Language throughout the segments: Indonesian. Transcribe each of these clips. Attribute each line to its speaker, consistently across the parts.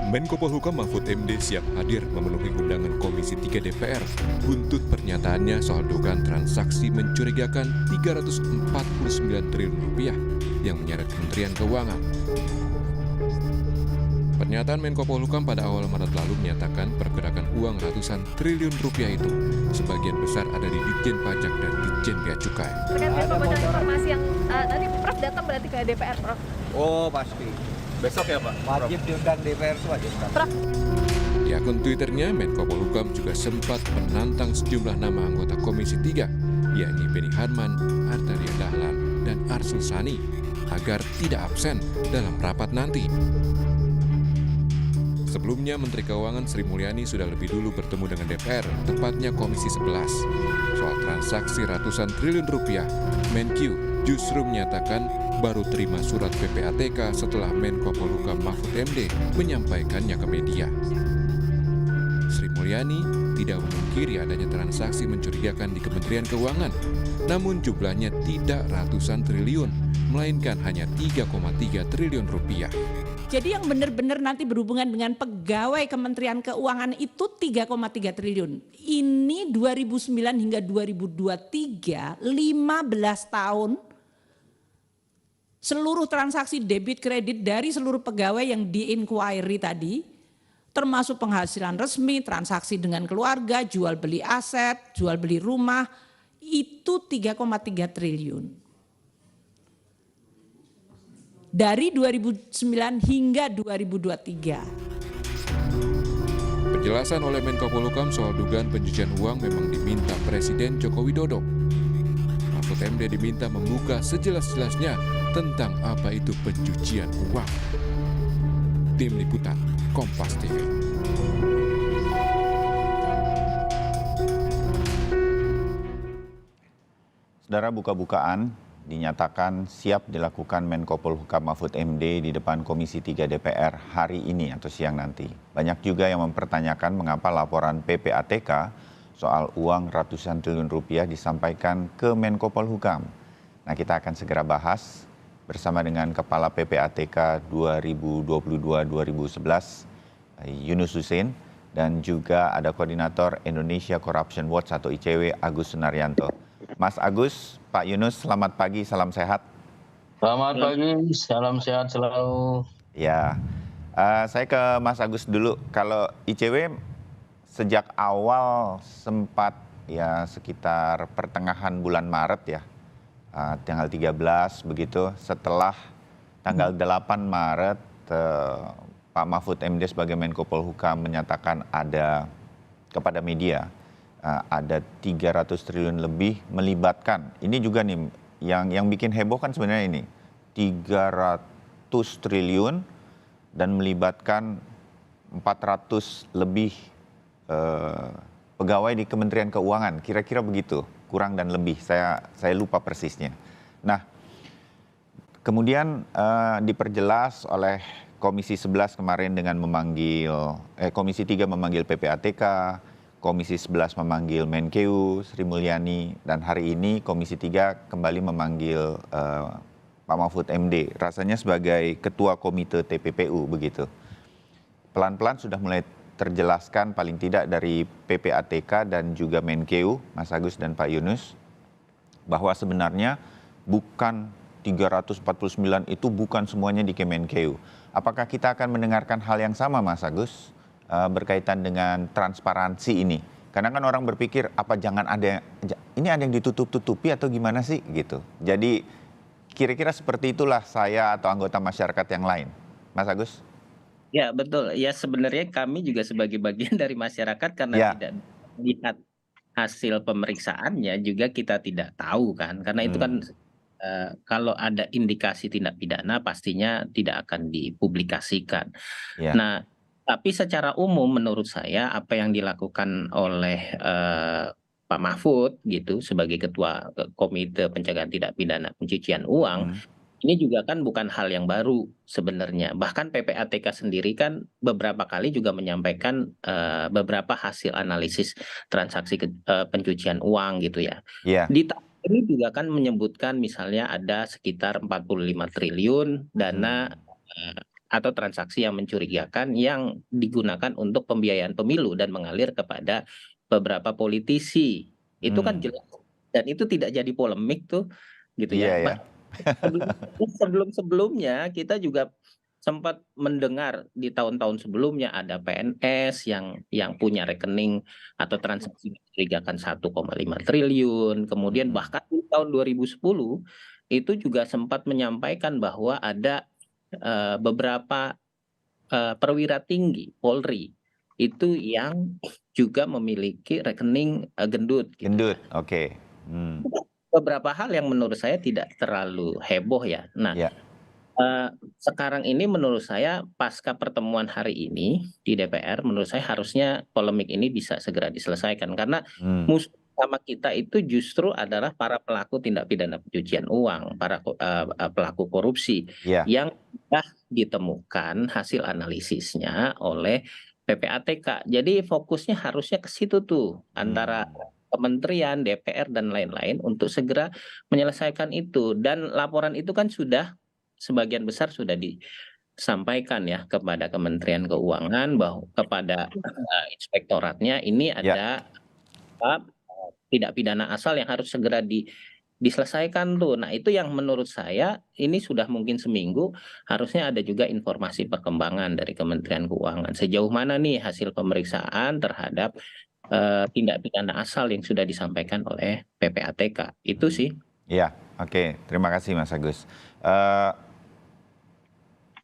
Speaker 1: Menko Polhukam Mahfud MD siap hadir memenuhi undangan Komisi 3 DPR buntut pernyataannya soal dugaan transaksi mencurigakan 349 triliun rupiah yang menyeret Kementerian Keuangan. Pernyataan Menko Polhukam pada awal Maret lalu menyatakan pergerakan uang ratusan triliun rupiah itu sebagian besar ada di Ditjen Pajak dan Ditjen Bea Cukai.
Speaker 2: Terkait dengan informasi yang nanti Prof datang berarti ke DPR, Prof?
Speaker 3: Oh pasti.
Speaker 4: Besok ya Pak?
Speaker 3: Wajib diundang DPR itu wajib.
Speaker 2: Prof.
Speaker 1: Di akun Twitternya, Menko Polhukam juga sempat menantang sejumlah nama anggota Komisi 3, yakni Beni Harman, Arteria Dahlan, dan Arsul Sani, agar tidak absen dalam rapat nanti. Sebelumnya, Menteri Keuangan Sri Mulyani sudah lebih dulu bertemu dengan DPR, tepatnya Komisi 11. Soal transaksi ratusan triliun rupiah, Menkyu justru menyatakan baru terima surat PPATK setelah Menko Polhukam Mahfud MD menyampaikannya ke media. Sri Mulyani tidak memungkiri adanya transaksi mencurigakan di Kementerian Keuangan, namun jumlahnya tidak ratusan triliun, melainkan hanya 3,3 triliun rupiah.
Speaker 5: Jadi yang benar-benar nanti berhubungan dengan pegawai Kementerian Keuangan itu 3,3 triliun. Ini 2009 hingga 2023, 15 tahun, seluruh transaksi debit kredit dari seluruh pegawai yang di-inquiry tadi, termasuk penghasilan resmi, transaksi dengan keluarga, jual beli aset, jual beli rumah, itu 3,3 triliun. Dari 2009 hingga 2023.
Speaker 1: Penjelasan oleh Menko Polhukam soal dugaan pencucian uang memang diminta Presiden Joko Widodo. Mahfud MD diminta membuka sejelas-jelasnya tentang apa itu pencucian uang. Tim Liputan, Kompas TV.
Speaker 6: Saudara, buka-bukaan dinyatakan siap dilakukan Menko Polhukam Mahfud MD di depan Komisi 3 DPR hari ini atau siang nanti. Banyak juga yang mempertanyakan mengapa laporan PPATK soal uang ratusan triliun rupiah disampaikan ke Menko Polhukam. Nah, kita akan segera bahas bersama dengan Kepala PPATK 2022-2011, Yunus Husin, dan juga ada Koordinator Indonesia Corruption Watch atau ICW, Agus Sunaryanto. Mas Agus, Pak Yunus, selamat pagi, salam sehat.
Speaker 4: Selamat pagi, salam sehat selalu.
Speaker 6: Ya, saya ke Mas Agus dulu. Kalau ICW sejak awal sempat ya sekitar pertengahan bulan Maret ya, tanggal 13 begitu, setelah tanggal 8 Maret Pak Mahfud MD sebagai Menko Polhukam menyatakan ada kepada media ada 300 triliun lebih melibatkan. Ini juga nih yang bikin heboh kan sebenarnya ini 300 triliun dan melibatkan 400 lebih pegawai di Kementerian Keuangan. Kira-kira begitu, kurang dan lebih. Saya lupa persisnya. Nah, kemudian diperjelas oleh Komisi 11 kemarin dengan memanggil Komisi 3 memanggil PPATK, Komisi 11 memanggil Menkeu, Sri Mulyani, dan hari ini Komisi 3 kembali memanggil Pak Mahfud MD, rasanya sebagai Ketua Komite TPPU begitu. Pelan-pelan sudah mulai terjelaskan paling tidak dari PPATK dan juga Menkeu, Mas Agus dan Pak Yunus, bahwa sebenarnya bukan 349 itu bukan semuanya di Kemenkeu. Apakah kita akan mendengarkan hal yang sama, Mas Agus? Berkaitan dengan transparansi ini, karena kan orang berpikir apa jangan ada ini ada yang ditutup-tutupi atau gimana sih gitu. Jadi kira-kira seperti itulah saya atau anggota masyarakat yang lain, Mas Agus.
Speaker 7: Ya betul, ya sebenarnya kami juga sebagai bagian dari masyarakat karena tidak lihat hasil pemeriksaannya juga kita tidak tahu kan, karena itu kan kalau ada indikasi tindak pidana pastinya tidak akan dipublikasikan. Nah, tapi secara umum menurut saya apa yang dilakukan oleh Pak Mahfud gitu sebagai Ketua Komite Pencegahan Tindak Pidana Pencucian Uang, ini juga kan bukan hal yang baru sebenarnya. Bahkan PPATK sendiri kan beberapa kali juga menyampaikan beberapa hasil analisis transaksi pencucian uang gitu ya. Di ini juga kan menyebutkan misalnya ada sekitar 45 triliun dana atau transaksi yang mencurigakan yang digunakan untuk pembiayaan pemilu dan mengalir kepada beberapa politisi. Itu kan jelas dan itu tidak jadi polemik tuh gitu
Speaker 6: Iya
Speaker 7: ya.
Speaker 6: ya.
Speaker 7: Sebelum-sebelumnya kita juga sempat mendengar di tahun-tahun sebelumnya ada PNS yang punya rekening atau transaksi mencurigakan 1,5 triliun. Kemudian bahkan di tahun 2010 itu juga sempat menyampaikan bahwa ada beberapa perwira tinggi Polri itu yang juga memiliki rekening gendut. Gitu.
Speaker 6: Gendut, oke.
Speaker 7: Beberapa hal yang menurut saya tidak terlalu heboh ya. Nah,
Speaker 6: Ya.
Speaker 7: sekarang ini menurut saya pasca pertemuan hari ini di DPR, menurut saya harusnya polemik ini bisa segera diselesaikan karena musuh utama kita itu justru adalah para pelaku tindak pidana pencucian uang, para pelaku korupsi yang sudah ditemukan hasil analisisnya oleh PPATK. Jadi fokusnya harusnya ke situ tuh antara kementerian, DPR dan lain-lain untuk segera menyelesaikan itu dan laporan itu kan sudah sebagian besar sudah disampaikan ya kepada Kementerian Keuangan bahwa kepada inspektoratnya ini ada tidak pidana asal yang harus segera diselesaikan tuh. Nah, itu yang menurut saya ini sudah mungkin seminggu harusnya ada juga informasi perkembangan dari Kementerian Keuangan. Sejauh mana nih hasil pemeriksaan terhadap tindak pidana asal yang sudah disampaikan oleh PPATK. Itu sih.
Speaker 6: Iya, oke. Terima kasih Mas Agus.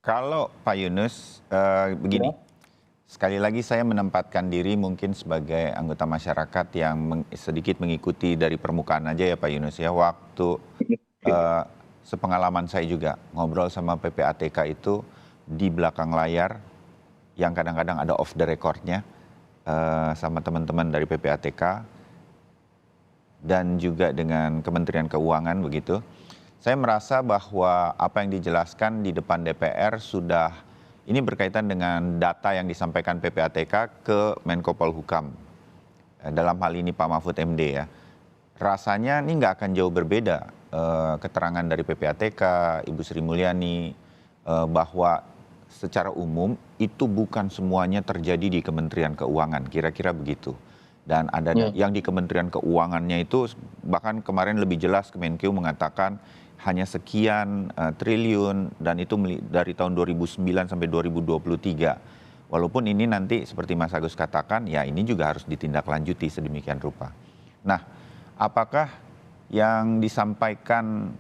Speaker 6: Kalau Pak Yunus, begini, sekali lagi saya menempatkan diri mungkin sebagai anggota masyarakat yang sedikit mengikuti dari permukaan aja ya Pak Yunus ya. Waktu sepengalaman saya juga ngobrol sama PPATK itu di belakang layar, yang kadang-kadang ada off the record-nya sama teman-teman dari PPATK dan juga dengan Kementerian Keuangan begitu. Saya merasa bahwa apa yang dijelaskan di depan DPR sudah, ini berkaitan dengan data yang disampaikan PPATK ke Menko Polhukam. Dalam hal ini Pak Mahfud MD ya. Rasanya ini nggak akan jauh berbeda keterangan dari PPATK, Ibu Sri Mulyani, bahwa secara umum itu bukan semuanya terjadi di Kementerian Keuangan, kira-kira begitu. Dan ada yang di Kementerian Keuangannya itu bahkan kemarin lebih jelas Kemenkeu mengatakan hanya sekian triliun dan itu dari tahun 2009 sampai 2023. Walaupun ini nanti seperti Mas Agus katakan ya ini juga harus ditindaklanjuti sedemikian rupa. Nah, apakah yang disampaikan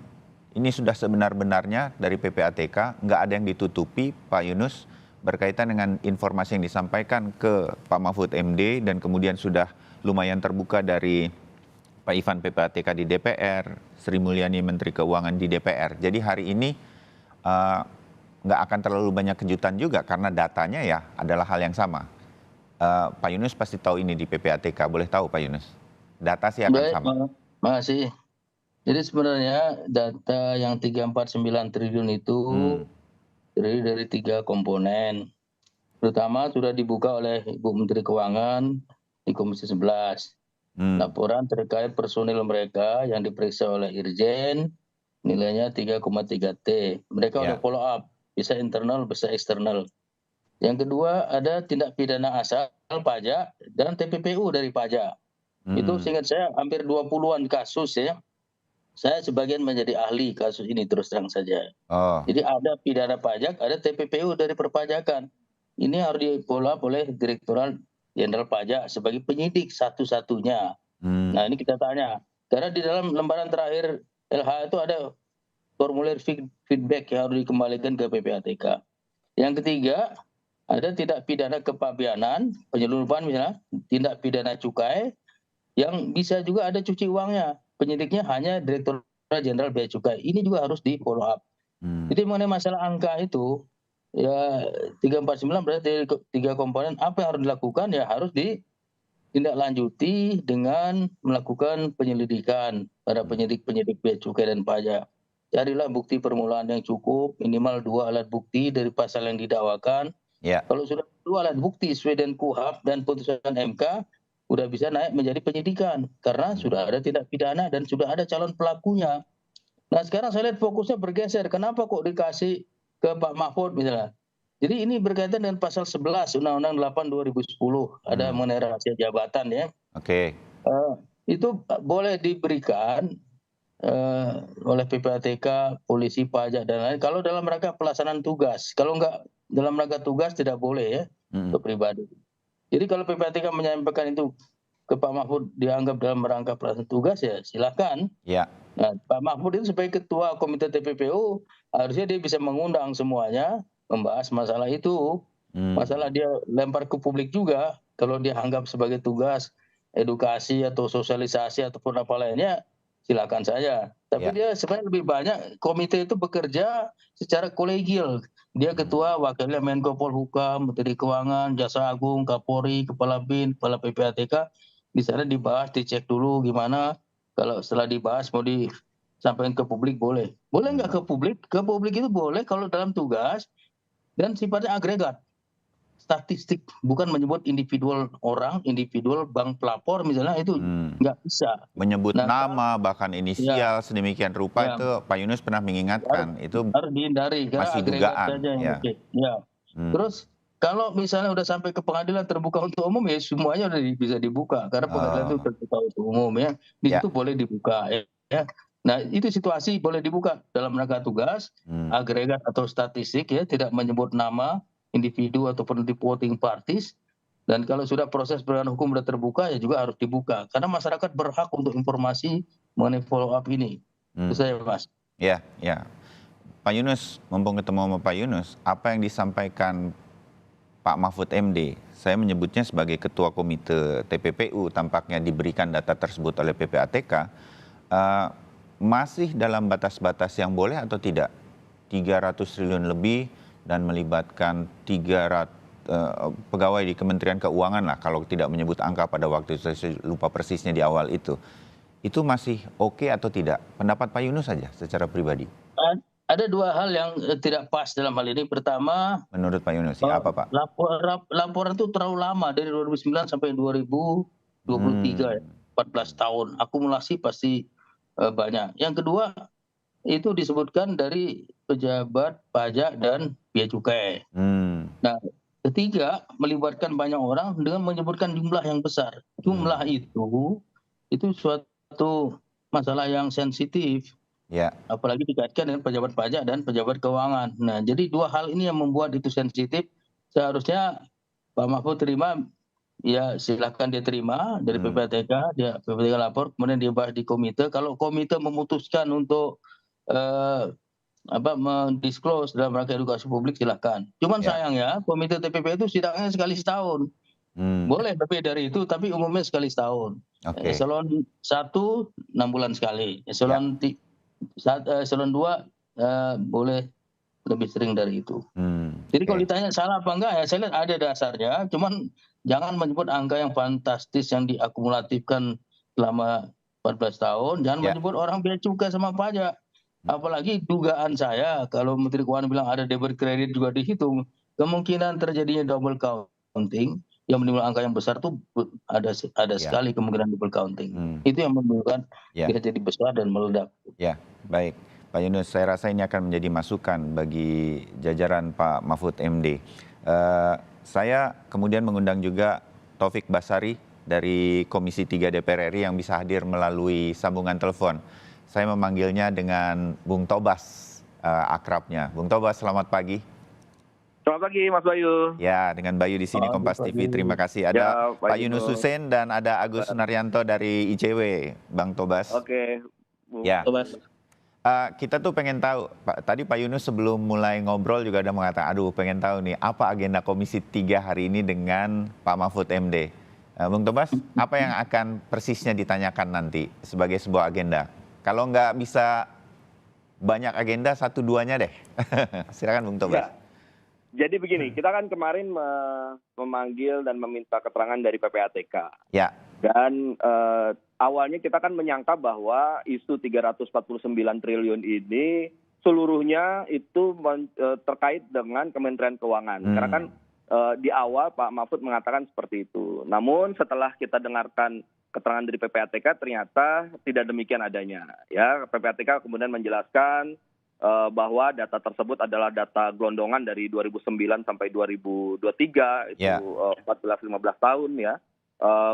Speaker 6: ini sudah sebenar-benarnya dari PPATK, nggak ada yang ditutupi Pak Yunus berkaitan dengan informasi yang disampaikan ke Pak Mahfud MD dan kemudian sudah lumayan terbuka dari Pak Ivan PPATK di DPR, Sri Mulyani Menteri Keuangan di DPR. Jadi hari ini nggak akan terlalu banyak kejutan juga karena datanya ya adalah hal yang sama. Pak Yunus pasti tahu ini di PPATK, boleh tahu Pak Yunus? Data sih akan sama.
Speaker 4: Makasih. Jadi sebenarnya data yang 349 triliun itu terdiri dari 3 komponen. Pertama sudah dibuka oleh Ibu Menteri Keuangan di Komisi 11. Laporan terkait personil mereka yang diperiksa oleh Irjen nilainya 3,3 T. Mereka udah follow up, bisa internal, bisa eksternal. Yang kedua ada tindak pidana asal pajak dan TPPU dari pajak. Itu seingat saya hampir 20-an kasus ya. Saya sebagian menjadi ahli kasus ini terus terang saja. Jadi ada pidana pajak, ada TPPU dari perpajakan. Ini harus di-follow up oleh Direktorat Jenderal Pajak sebagai penyidik satu-satunya. Nah ini kita tanya, karena di dalam lembaran terakhir LH itu ada formulir feedback yang harus dikembalikan ke PPATK. Yang ketiga, ada tindak pidana kepabeanan, penyelundupan misalnya, tindak pidana cukai, yang bisa juga ada cuci uangnya. Penyidiknya hanya Direktur Jenderal Bea Cukai. Ini juga harus di follow up. Jadi mengenai masalah angka itu, ya 349 berarti 3 komponen apa yang harus dilakukan ya harus ditindaklanjuti dengan melakukan penyelidikan pada penyidik-penyidik bea cukai dan pajak. Carilah bukti permulaan yang cukup, minimal 2 alat bukti dari pasal yang didakwakan. Kalau sudah 2 alat bukti sesuai dengan KUHP dan putusan MK, sudah bisa naik menjadi penyidikan karena sudah ada tindak pidana dan sudah ada calon pelakunya. Nah sekarang saya lihat fokusnya bergeser. Kenapa kok dikasih ke Pak Mahfud misalnya? Jadi ini berkaitan dengan pasal 11 Undang-Undang 8 2010 ada mengenai rahasia jabatan ya.
Speaker 6: Oke.
Speaker 4: Itu boleh diberikan oleh PPATK, polisi, pajak dan lain kalau dalam rangka pelaksanaan tugas. Kalau enggak dalam rangka tugas tidak boleh ya ke pribadi. Jadi kalau PPATK menyampaikan itu ke Pak Mahfud dianggap dalam rangka pelaksanaan tugas ya silakan.
Speaker 6: Ya.
Speaker 4: Nah, Pak Mahfud itu sebagai ketua komite TPPU harusnya dia bisa mengundang semuanya membahas masalah itu. Masalah dia lempar ke publik juga kalau dia anggap sebagai tugas edukasi atau sosialisasi ataupun apa lainnya silakan saja. Tapi dia sebenarnya lebih banyak komite itu bekerja secara kolegial. Dia ketua, wakilnya Menko Polhukam, Menteri Keuangan, Jaksa Agung, Kapolri, Kepala BIN, Kepala PPATK. Di sana dibahas, dicek dulu gimana. Kalau setelah dibahas mau disampaikan ke publik boleh. Boleh nggak ke publik? Ke publik itu boleh kalau dalam tugas dan sifatnya agregat. Statistik, bukan menyebut individual orang, individual bank pelapor misalnya itu nggak bisa.
Speaker 6: Menyebut nama bahkan inisial sedemikian rupa itu Pak Yunus pernah mengingatkan itu
Speaker 4: harus dihindari karena
Speaker 6: masih
Speaker 4: agregat
Speaker 6: dugaan.
Speaker 4: saja yang oke. Ya. Terus kalau misalnya udah sampai ke pengadilan terbuka untuk umum ya semuanya udah bisa dibuka karena pengadilan itu terbuka untuk umum ya. Di situ boleh dibuka ya. Nah, itu situasi boleh dibuka dalam rangka tugas, agregat atau statistik ya, tidak menyebut nama individu ataupun di voting parties. Dan kalau sudah proses penegakan hukum sudah terbuka ya juga harus dibuka karena masyarakat berhak untuk informasi mengenai follow up ini. Itu saya Mas.
Speaker 6: Ya. Pak Yunus, mumpung ketemu sama Pak Yunus, apa yang disampaikan Pak Mahfud MD, saya menyebutnya sebagai ketua komite TPPU, tampaknya diberikan data tersebut oleh PPATK, masih dalam batas-batas yang boleh atau tidak? 300 triliun lebih dan melibatkan 300 pegawai di Kementerian Keuangan lah, kalau tidak menyebut angka pada waktu itu, saya lupa persisnya di awal itu. Itu masih oke atau tidak? Pendapat Pak Yunus saja secara pribadi.
Speaker 4: Ada dua hal yang tidak pas dalam hal ini. Pertama,
Speaker 6: menurut Pak Yunus, ya apa Pak?
Speaker 4: Laporan itu terlalu lama dari 2009 sampai 2023 ya, 14 tahun. Akumulasi pasti banyak. Yang kedua, itu disebutkan dari pejabat pajak dan bea cukai. Nah, ketiga, melibatkan banyak orang dengan menyebutkan jumlah yang besar. Jumlah itu suatu masalah yang sensitif.
Speaker 6: Ya.
Speaker 4: Apalagi dikaitkan dengan pejabat pajak dan pejabat keuangan. Nah, jadi dua hal ini yang membuat itu sensitif. Seharusnya Pak Mahfud terima, ya silakan dia terima dari PPATK, PPATK lapor, kemudian dia bahas di komite. Kalau komite memutuskan untuk mendisclose dalam rangka edukasi publik silakan. Cuman sayangnya komite TPP itu sidangnya sekali setahun. Boleh lebih dari itu, tapi umumnya sekali setahun. Eselon 1 6 bulan sekali. Eselon 2 boleh lebih sering dari itu. Jadi kalau ditanya salah apa enggak ya saya lihat ada dasarnya. Cuman jangan menyebut angka yang fantastis yang diakumulatifkan selama 14 tahun. Jangan menyebut orang bea cukai sama pajak. Apalagi dugaan saya kalau Menteri Keuangan bilang ada debit kredit juga dihitung, kemungkinan terjadinya double counting yang menimbulkan angka yang besar itu ada sekali kemungkinan double counting. Itu yang menimbulkan bisa jadi besar dan meledak. Ya,
Speaker 6: baik. Pak Yunus, saya rasa ini akan menjadi masukan bagi jajaran Pak Mahfud MD. Saya kemudian mengundang juga Taufik Basari dari Komisi 3 DPR RI yang bisa hadir melalui sambungan telepon. Saya memanggilnya dengan Bung Tobas, akrabnya. Bung Tobas, selamat pagi.
Speaker 8: Selamat pagi, Mas Bayu.
Speaker 6: Ya, dengan Bayu di sini Kompas TV. Terima kasih. Ada Pak Yunus Hussein dan ada Agus Sunaryanto dari ICW, Bang Tobas.
Speaker 8: Oke, Bung
Speaker 6: Tobas. Kita tuh pengen tahu, tadi Pak Yunus sebelum mulai ngobrol juga ada mengatakan, aduh pengen tahu nih, apa agenda Komisi 3 hari ini dengan Pak Mahfud MD. Bung Tobas, apa yang akan persisnya ditanyakan nanti sebagai sebuah agenda? Kalau nggak bisa banyak agenda, 1-2-nya deh. Silakan Bung Tobas.
Speaker 8: Ya. Jadi begini, kita kan kemarin memanggil dan meminta keterangan dari PPATK.
Speaker 6: Ya.
Speaker 8: Dan awalnya kita kan menyangka bahwa isu 349 triliun ini seluruhnya itu terkait dengan Kementerian Keuangan. Karena kan di awal Pak Mahfud mengatakan seperti itu. Namun setelah kita dengarkan keterangan dari PPATK ternyata tidak demikian adanya. Ya, PPATK kemudian menjelaskan bahwa data tersebut adalah data gelondongan dari 2009 sampai 2023, itu 14-15 tahun ya.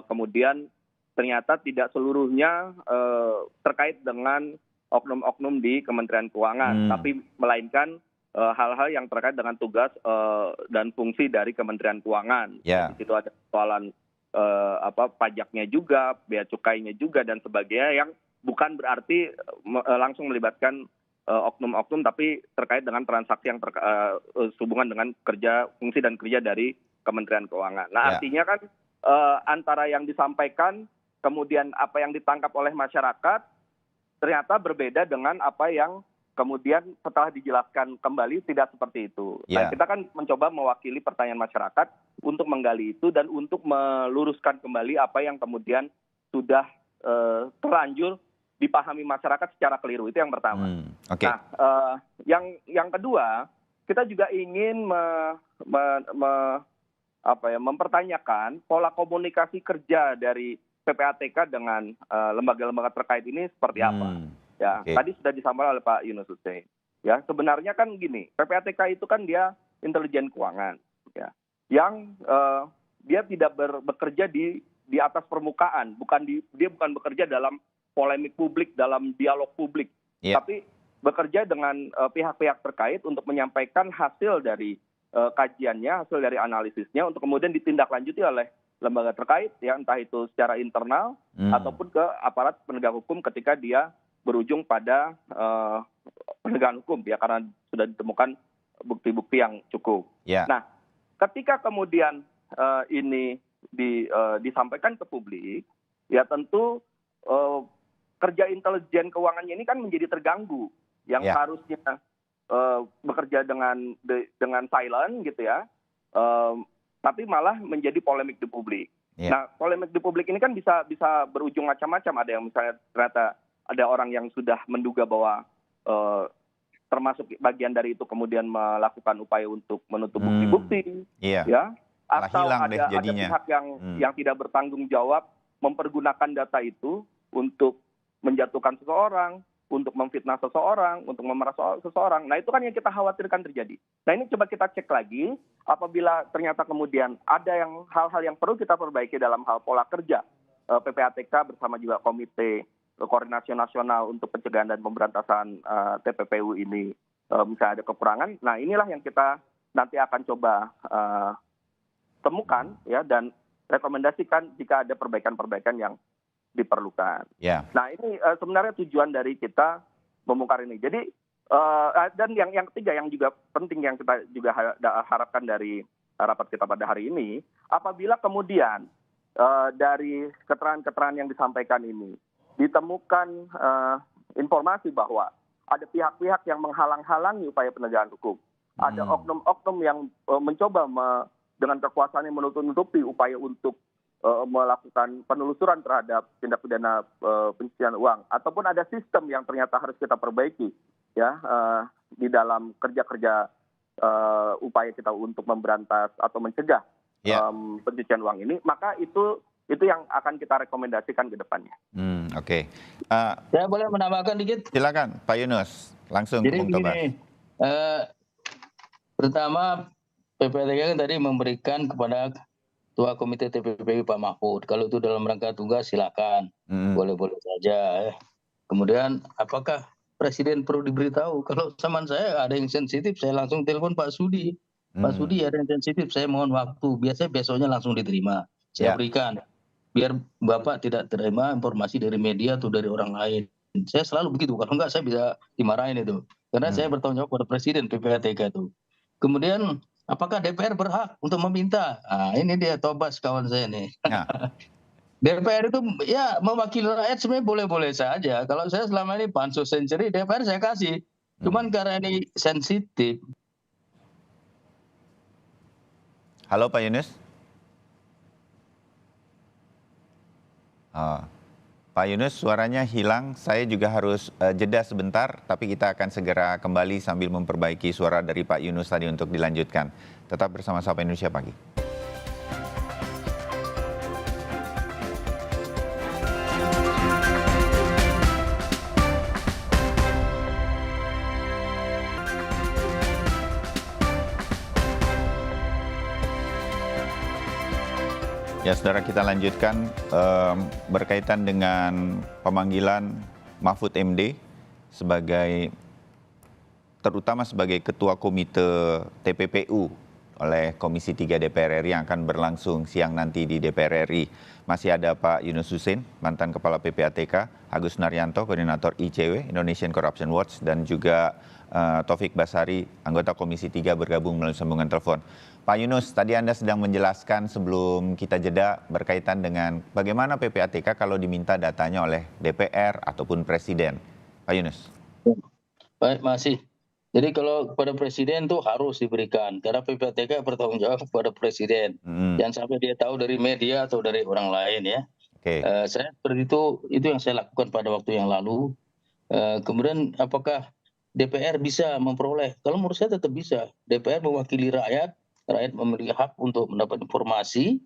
Speaker 8: Kemudian ternyata tidak seluruhnya terkait dengan oknum-oknum di Kementerian Keuangan, tapi melainkan hal-hal yang terkait dengan tugas dan fungsi dari Kementerian Keuangan. Di situ ada persoalan pajaknya juga, bea cukainya juga dan sebagainya, yang bukan berarti langsung melibatkan oknum-oknum, tapi terkait dengan transaksi yang sehubungan dengan fungsi dan kerja dari Kementerian Keuangan. Nah, artinya kan antara yang disampaikan kemudian apa yang ditangkap oleh masyarakat ternyata berbeda dengan apa yang kemudian setelah dijelaskan kembali tidak seperti itu. Nah, kita kan mencoba mewakili pertanyaan masyarakat untuk menggali itu dan untuk meluruskan kembali apa yang kemudian sudah terlanjur dipahami masyarakat secara keliru. Itu yang pertama. Nah, yang kedua, kita juga ingin mempertanyakan pola komunikasi kerja dari PPATK dengan lembaga-lembaga terkait ini seperti apa. Tadi sudah disampaikan oleh Pak Yunus Hussein. Ya, sebenarnya kan gini, PPATK itu kan dia intelijen keuangan, ya, yang dia tidak bekerja di atas permukaan, dia bukan bekerja dalam polemik publik, dalam dialog publik, tapi bekerja dengan pihak-pihak terkait untuk menyampaikan hasil dari kajiannya, hasil dari analisisnya, untuk kemudian ditindaklanjuti oleh lembaga terkait, ya, entah itu secara internal ataupun ke aparat penegak hukum ketika dia berujung pada penegakan hukum, ya, karena sudah ditemukan bukti-bukti yang cukup. Nah, ketika kemudian ini disampaikan ke publik, ya tentu kerja intelijen keuangannya ini kan menjadi terganggu, yang harusnya bekerja dengan silent gitu ya, tapi malah menjadi polemik di publik. Nah, polemik di publik ini kan bisa berujung macam-macam. Ada yang misalnya ternyata ada orang yang sudah menduga bahwa termasuk bagian dari itu kemudian melakukan upaya untuk menutup bukti-bukti, ya, atau ada pihak yang tidak bertanggung jawab mempergunakan data itu untuk menjatuhkan seseorang, untuk memfitnah seseorang, untuk memeras seseorang. Nah, itu kan yang kita khawatirkan terjadi. Nah, ini coba kita cek lagi, apabila ternyata kemudian ada hal-hal yang perlu kita perbaiki dalam hal pola kerja PPATK bersama juga Komite Koordinasi Nasional untuk Pencegahan dan Pemberantasan TPPU ini, misalnya ada kekurangan. Nah, inilah yang kita nanti akan coba temukan, ya, dan rekomendasikan jika ada perbaikan-perbaikan yang diperlukan. Nah, ini sebenarnya tujuan dari kita membongkar ini. Jadi dan yang ketiga yang juga penting yang kita juga harapkan dari rapat kita pada hari ini, apabila kemudian dari keterangan-keterangan yang disampaikan ini ditemukan informasi bahwa ada pihak-pihak yang menghalang-halangi upaya penegakan hukum, ada oknum-oknum yang mencoba dengan kekuasaannya menutup-nutupi upaya untuk melakukan penelusuran terhadap tindak pidana pencucian uang, ataupun ada sistem yang ternyata harus kita perbaiki, ya, di dalam kerja-kerja upaya kita untuk memberantas atau mencegah pencucian uang ini, maka itu yang akan kita rekomendasikan ke depannya.
Speaker 4: Saya boleh menambahkan dikit?
Speaker 6: Silakan Pak Yunus, langsung.
Speaker 4: Jadi begini, pertama PPATK kan tadi memberikan kepada Ketua Komite TPPU Pak Mahfud. Kalau itu dalam rangka tugas silakan, boleh-boleh saja. Kemudian apakah Presiden perlu diberitahu? Kalau zaman saya ada yang sensitif, saya langsung telepon Pak Sudi. Pak Sudi ada yang sensitif, saya mohon waktu. Biasanya besoknya langsung diterima. Saya berikan. Biar Bapak tidak terima informasi dari media atau dari orang lain. Saya selalu begitu. Kalau enggak saya bisa dimarahin itu. Karena saya bertanggung jawab pada Presiden PPATK itu. Kemudian apakah DPR berhak untuk meminta? Nah, ini dia Tobas kawan saya nih. DPR itu ya mewakili rakyat sebenarnya boleh-boleh saja. Kalau saya selama ini pansus senturi, DPR saya kasih. Cuman karena ini sensitif.
Speaker 6: Halo Pak Yunus. Pak Yunus, suaranya hilang. Saya juga harus jeda sebentar, tapi kita akan segera kembali sambil memperbaiki suara dari Pak Yunus tadi untuk dilanjutkan. Tetap bersama Sapa Indonesia Pagi. Ya, saudara, kita lanjutkan berkaitan dengan pemanggilan Mahfud MD terutama sebagai Ketua Komite TPPU oleh Komisi 3 DPR RI yang akan berlangsung siang nanti di DPR RI. Masih ada Pak Yunus Husin, mantan Kepala PPATK, Agus Naryanto, Koordinator ICW, Indonesian Corruption Watch, dan juga Taufik Basari, anggota Komisi 3 bergabung melalui sambungan telepon. Pak Yunus, tadi Anda sedang menjelaskan sebelum kita jeda berkaitan dengan bagaimana PPATK kalau diminta datanya oleh DPR ataupun Presiden. Pak Yunus.
Speaker 4: Baik, masih. Jadi kalau kepada Presiden tuh harus diberikan, karena PPATK bertanggung jawab kepada Presiden. Jangan sampai dia tahu dari media atau dari orang lain ya. Saya seperti itu yang saya lakukan pada waktu yang lalu. Kemudian apakah DPR bisa memperoleh? Kalau menurut saya tetap bisa. DPR mewakili rakyat memiliki hak untuk mendapat informasi.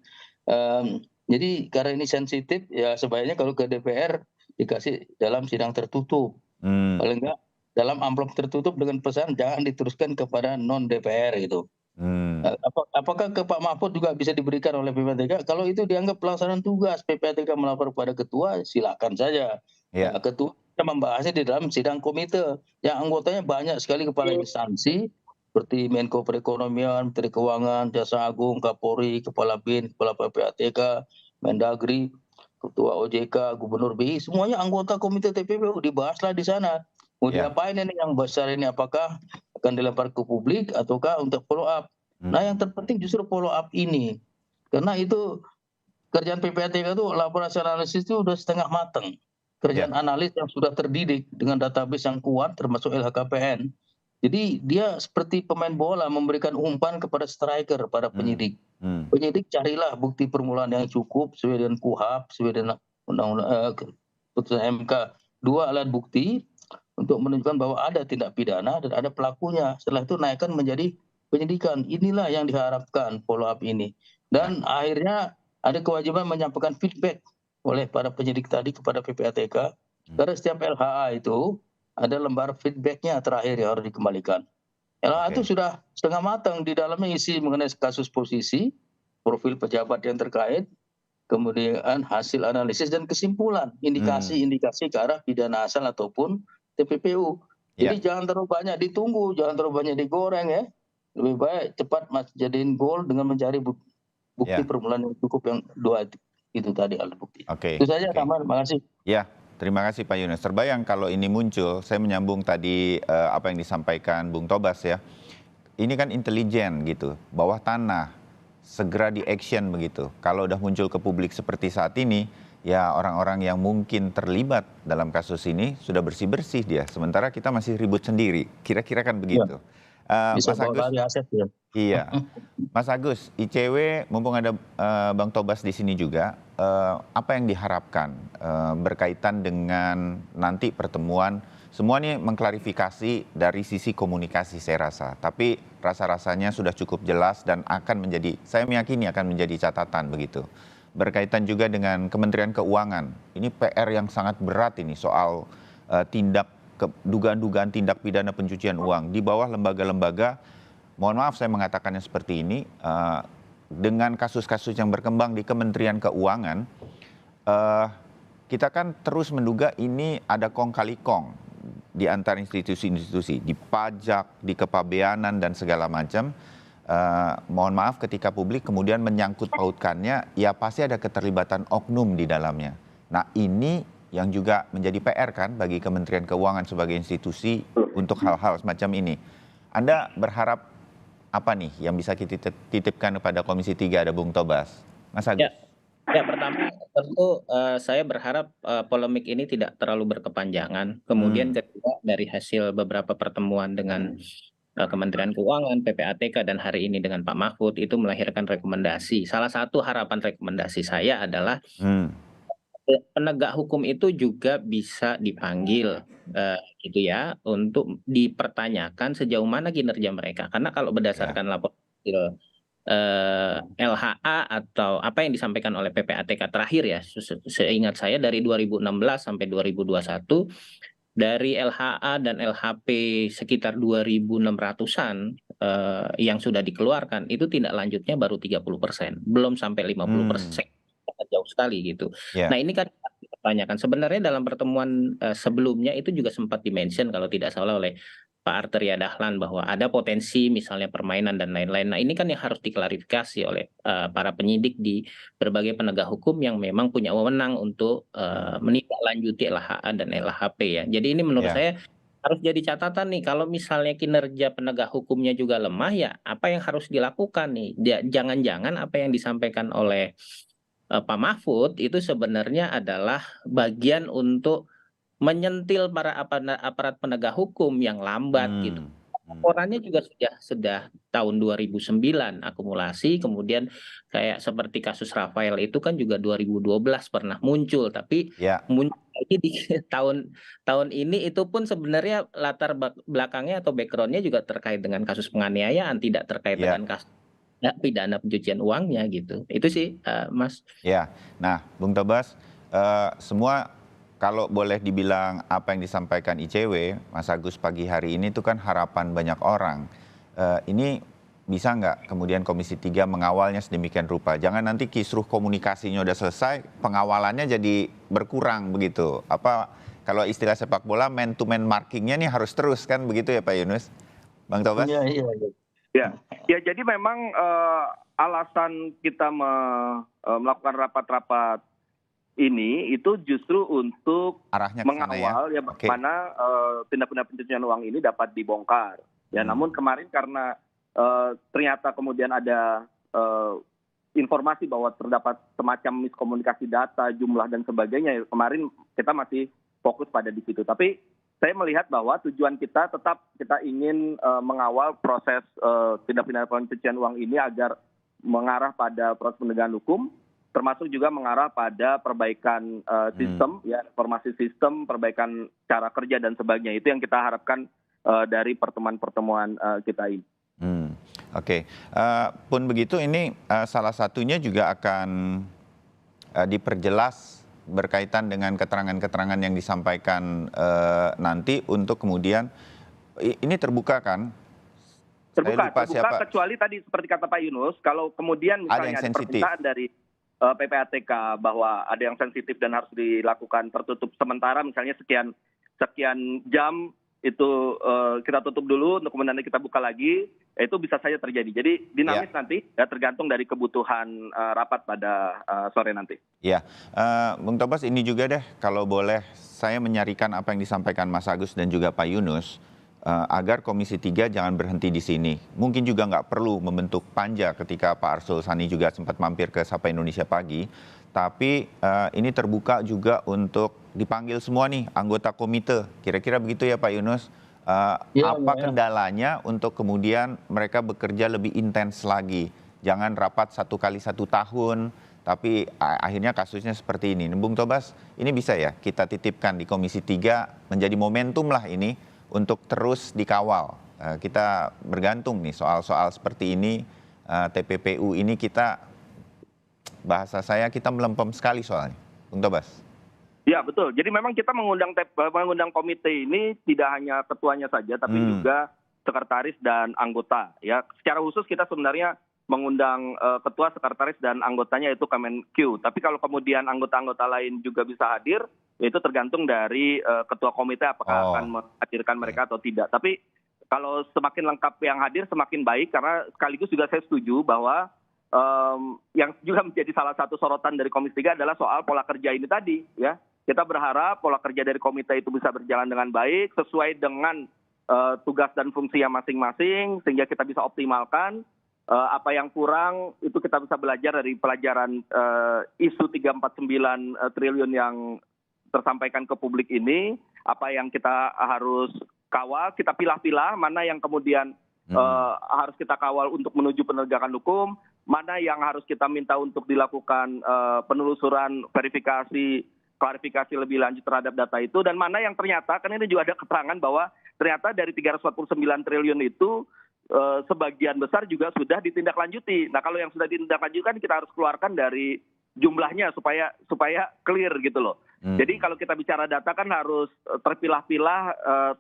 Speaker 4: Jadi karena ini sensitif, ya sebaiknya kalau ke DPR dikasih dalam sidang tertutup. Paling enggak dalam amplop tertutup dengan pesan jangan diteruskan kepada non-DPR gitu. Apakah ke Pak Mahfud juga bisa diberikan oleh PPATK? Kalau itu dianggap pelaksanaan tugas PPATK melapor kepada ketua, silakan saja. Ketua kita membahasnya di dalam sidang komite yang anggotanya banyak sekali kepala instansi seperti Menko Perekonomian, Menteri Keuangan, Jaksa Agung, Kapolri, Kepala BIN, Kepala PPATK, Mendagri, Ketua OJK, Gubernur BI, semuanya anggota Komite TPPU, dibahaslah di sana. Mau diapain ini yang besar ini, apakah akan dilempar ke publik ataukah untuk follow up? Nah yang terpenting justru follow up ini. Karena itu kerjaan PPATK itu laporan analisis itu sudah setengah matang. Kerjaan analis yang sudah terdidik dengan database yang kuat termasuk LHKPN. Jadi dia seperti pemain bola memberikan umpan kepada striker, pada penyidik. Penyidik carilah bukti permulaan yang cukup sesuai dengan KUHP, sesuai dengan undang-undang putusan MK. 2 alat bukti untuk menunjukkan bahwa ada tindak pidana dan ada pelakunya. Setelah itu naikkan menjadi penyidikan. Inilah yang diharapkan follow up ini. Dan akhirnya ada kewajiban menyampaikan feedback oleh para penyidik tadi kepada PPATK. Karena setiap LHA itu ada lembar feedbacknya terakhir yang harus dikembalikan. LHA itu sudah setengah matang, di dalamnya isi mengenai kasus posisi, profil pejabat yang terkait, kemudian hasil analisis dan kesimpulan, indikasi-indikasi ke arah pidana asal ataupun TPPU. Jadi jangan terlalu banyak ditunggu, jangan terlalu banyak digoreng ya. Lebih baik cepat jadiin goal dengan mencari bukti permulaan yang cukup, yang 2 itu tadi alat bukti. Itu saja, Taman. Terima kasih.
Speaker 6: Ya, terima kasih Pak Yunus. Terbayang kalau ini muncul, saya menyambung tadi apa yang disampaikan Bung Tobas ya. Ini kan intelijen gitu, bawah tanah, segera di action begitu. Kalau udah muncul ke publik seperti saat ini, ya orang-orang yang mungkin terlibat dalam kasus ini sudah bersih-bersih dia. Sementara kita masih ribut sendiri. Kira-kira kan begitu.
Speaker 4: Bisa
Speaker 6: Mas Agus,
Speaker 4: aset ya.
Speaker 6: Iya, Mas Agus, ICW, mumpung ada Bang Tobas di sini juga, apa yang diharapkan berkaitan dengan nanti pertemuan? Semua ini mengklarifikasi dari sisi komunikasi saya rasa, tapi rasa-rasanya sudah cukup jelas dan akan menjadi, saya meyakini akan menjadi catatan begitu. Berkaitan juga dengan Kementerian Keuangan, ini PR yang sangat berat ini soal dugaan-dugaan tindak pidana pencucian uang di bawah lembaga-lembaga. Mohon maaf saya mengatakannya seperti ini, dengan kasus-kasus yang berkembang di Kementerian Keuangan, kita kan terus menduga ini ada kong kali kong di antara institusi-institusi, di pajak, di kepabeanan dan segala macam. Mohon maaf ketika publik kemudian menyangkut pautkannya, ya pasti ada keterlibatan oknum di dalamnya. Nah ini yang juga menjadi PR kan bagi Kementerian Keuangan sebagai institusi untuk hal-hal semacam ini. Anda berharap apa nih yang bisa kita titipkan kepada Komisi 3, ada Bung Tobas? Mas Agus.
Speaker 7: Ya, pertama tentu saya berharap polemik ini tidak terlalu berkepanjangan. Kemudian kedua, dari hasil beberapa pertemuan dengan Kementerian Keuangan, PPATK, dan hari ini dengan Pak Mahfud itu melahirkan rekomendasi. Salah satu harapan rekomendasi saya adalah penegak hukum itu juga bisa dipanggil gitu ya, untuk dipertanyakan sejauh mana kinerja mereka. Karena kalau berdasarkan laporan LHA atau apa yang disampaikan oleh PPATK terakhir ya, seingat saya dari 2016 sampai 2021, dari LHA dan LHP sekitar 2.600-an yang sudah dikeluarkan itu tindak lanjutnya baru 30%, belum sampai 50%. Sangat jauh sekali gitu.
Speaker 6: Ya.
Speaker 7: Nah, ini kan dipertanyakan. Sebenarnya dalam pertemuan sebelumnya itu juga sempat dimention kalau tidak salah oleh Pak Arteria Dahlan bahwa ada potensi misalnya permainan dan lain-lain. Nah, ini kan yang harus diklarifikasi oleh para penyidik di berbagai penegak hukum yang memang punya wewenang untuk menindaklanjuti LHA dan LHP ya. Jadi ini menurut
Speaker 6: Ya.
Speaker 7: saya harus jadi catatan nih, kalau misalnya kinerja penegak hukumnya juga lemah ya apa yang harus dilakukan nih? Jangan-jangan apa yang disampaikan oleh Pak Mahfud itu sebenarnya adalah bagian untuk menyentil para aparat penegak hukum yang lambat gitu. Laporannya juga sudah tahun 2009 akumulasi, kemudian kayak seperti kasus Rafael itu kan juga 2012 pernah muncul, tapi
Speaker 6: Ya.
Speaker 7: muncul lagi di tahun ini itu pun sebenarnya latar belakangnya atau backgroundnya juga terkait dengan kasus penganiayaan, tidak terkait
Speaker 6: Ya.
Speaker 7: dengan kasus pidana pencucian uangnya gitu. Itu sih Mas.
Speaker 6: Ya, nah Bung Tobas, semua kalau boleh dibilang apa yang disampaikan ICW, Mas Agus pagi hari ini itu kan harapan banyak orang. Ini bisa nggak kemudian Komisi 3 mengawalnya sedemikian rupa? Jangan nanti kisruh komunikasinya udah selesai, pengawalannya jadi berkurang begitu. Apa kalau istilah sepak bola man to man markingnya nih harus terus kan begitu ya Pak Yunus? Bang Tobas?
Speaker 4: Iya.
Speaker 8: Ya, jadi memang alasan kita melakukan rapat-rapat ini itu justru untuk
Speaker 6: Arahnya ke sana
Speaker 8: mengawal ya
Speaker 6: Oke.
Speaker 8: bagaimana tindak-tindak pencucian uang ini dapat dibongkar. Ya, namun kemarin karena ternyata kemudian ada informasi bahwa terdapat semacam miskomunikasi data, jumlah dan sebagainya. Kemarin kita masih fokus pada di situ. Tapi saya melihat bahwa tujuan kita tetap kita ingin mengawal proses tindak pidana pencucian uang ini agar mengarah pada proses penegakan hukum, termasuk juga mengarah pada perbaikan sistem, ya, reformasi sistem, perbaikan cara kerja dan sebagainya. Itu yang kita harapkan dari pertemuan-pertemuan kita ini.
Speaker 6: Oke. Pun begitu ini salah satunya juga akan diperjelas berkaitan dengan keterangan-keterangan yang disampaikan nanti untuk kemudian ini terbuka kan?
Speaker 8: Terbuka kecuali tadi seperti kata Pak Yunus, kalau kemudian misalnya ada permintaan dari PPATK bahwa ada yang sensitif dan harus dilakukan tertutup sementara, misalnya sekian jam itu kita tutup dulu untuk kemudian kita buka lagi, itu bisa saja terjadi. Jadi dinamis nanti ya, tergantung dari kebutuhan rapat pada sore nanti.
Speaker 6: Ya, Bung Tobas ini juga deh kalau boleh saya menyarikan apa yang disampaikan Mas Agus dan juga Pak Yunus agar Komisi 3 jangan berhenti di sini. Mungkin juga nggak perlu membentuk panja ketika Pak Arsul Sani juga sempat mampir ke Sapa Indonesia Pagi. Tapi ini terbuka juga untuk dipanggil semua nih anggota komite. Kira-kira begitu ya Pak Yunus. Apa kendalanya untuk kemudian mereka bekerja lebih intens lagi. Jangan rapat 1 kali 1 tahun. Tapi akhirnya kasusnya seperti ini. Bung Tobas, ini bisa ya kita titipkan di Komisi 3 menjadi momentum lah ini untuk terus dikawal. Kita bergantung nih soal-soal seperti ini, TPPU ini kita, bahasa saya kita melempem sekali soalnya. Bung Tobas.
Speaker 8: Ya betul, jadi memang kita mengundang komite ini tidak hanya ketuanya saja, tapi juga sekretaris dan anggota. Ya, secara khusus kita sebenarnya mengundang ketua, sekretaris dan anggotanya itu Kemenkyu. Tapi kalau kemudian anggota-anggota lain juga bisa hadir, itu tergantung dari ketua komite apakah akan menghadirkan mereka atau tidak. Tapi kalau semakin lengkap yang hadir semakin baik, karena sekaligus juga saya setuju bahwa yang juga menjadi salah satu sorotan dari Komisi 3 adalah soal pola kerja ini tadi. Ya, kita berharap pola kerja dari komite itu bisa berjalan dengan baik sesuai dengan tugas dan fungsinya masing-masing, sehingga kita bisa optimalkan. Apa yang kurang itu kita bisa belajar dari pelajaran isu 349 triliun yang tersampaikan ke publik ini. Apa yang kita harus kawal, kita pilah-pilah mana yang kemudian harus kita kawal untuk menuju penegakan hukum, mana yang harus kita minta untuk dilakukan penelusuran, verifikasi, klarifikasi lebih lanjut terhadap data itu, dan mana yang ternyata, kan ini juga ada keterangan bahwa ternyata dari 349 triliun itu sebagian besar juga sudah ditindaklanjuti. Nah, kalau yang sudah ditindaklanjuti kan kita harus keluarkan dari jumlahnya supaya clear gitu loh. Jadi kalau kita bicara data kan harus terpilah-pilah,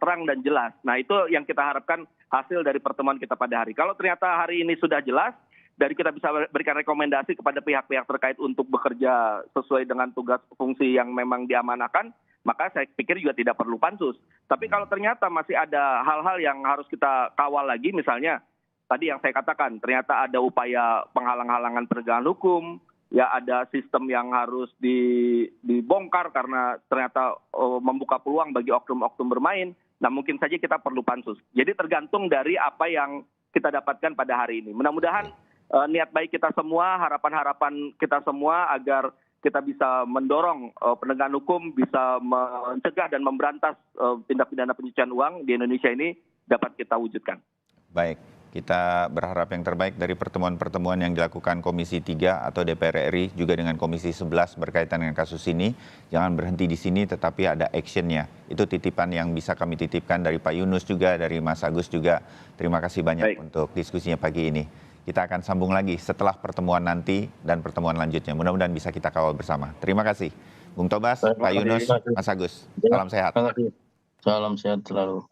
Speaker 8: terang dan jelas. Nah itu yang kita harapkan hasil dari pertemuan kita pada hari. Kalau ternyata hari ini sudah jelas, dari kita bisa berikan rekomendasi kepada pihak-pihak terkait untuk bekerja sesuai dengan tugas fungsi yang memang diamanahkan, maka saya pikir juga tidak perlu pansus. Tapi kalau ternyata masih ada hal-hal yang harus kita kawal lagi, misalnya tadi yang saya katakan, ternyata ada upaya penghalang-halangan penegakan hukum, ya ada sistem yang harus dibongkar karena ternyata membuka peluang bagi oknum-oknum bermain. Nah mungkin saja kita perlu pansus. Jadi tergantung dari apa yang kita dapatkan pada hari ini. Mudah-mudahan niat baik kita semua, harapan-harapan kita semua agar kita bisa mendorong penegakan hukum, bisa mencegah dan memberantas tindak pidana pencucian uang di Indonesia ini dapat kita wujudkan.
Speaker 6: Baik. Kita berharap yang terbaik dari pertemuan-pertemuan yang dilakukan Komisi 3 atau DPR RI juga dengan Komisi 11 berkaitan dengan kasus ini. Jangan berhenti di sini tetapi ada actionnya. Itu titipan yang bisa kami titipkan dari Pak Yunus juga, dari Mas Agus juga. Terima kasih banyak untuk diskusinya pagi ini. Kita akan sambung lagi setelah pertemuan nanti dan pertemuan lanjutnya. Mudah-mudahan bisa kita kawal bersama. Terima kasih. Bung Tobas, Pak Yunus, Mas Agus. Salam sehat.
Speaker 4: Salam sehat selalu.